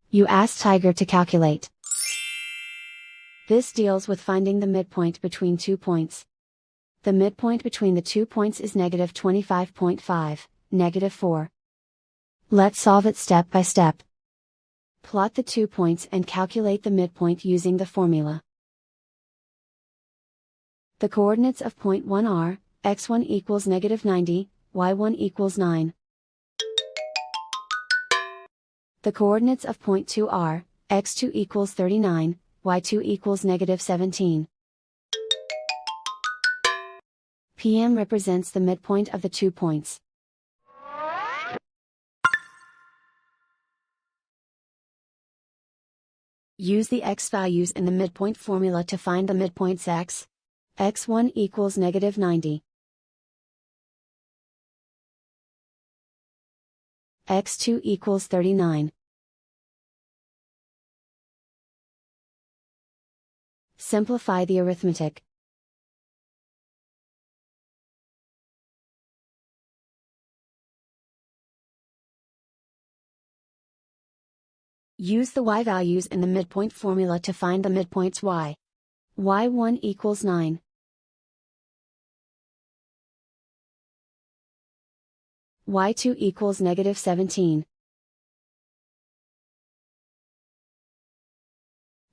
You ask Tiger to calculate. This deals with finding the midpoint between 2 points. The midpoint between the 2 points is negative 25.5, negative 4. Let's solve it step by step. Plot the 2 points and calculate the midpoint using the formula. The coordinates of point 1 are, x1 equals negative 90, y1 equals 9. The coordinates of point 2 are, x2 equals 39, y2 equals negative 17. PM represents the midpoint of the 2 points. Use the x values in the midpoint formula to find the midpoints x. x1 equals negative 90. x2 equals 39. Simplify the arithmetic. Use the y values in the midpoint formula to find the midpoints y. y1 equals 9. y2 equals negative 17.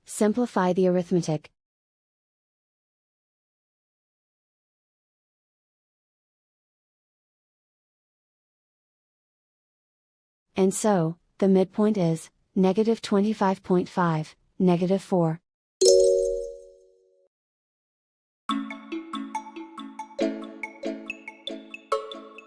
Simplify the arithmetic. And so, the midpoint is, negative 25.5, negative 4.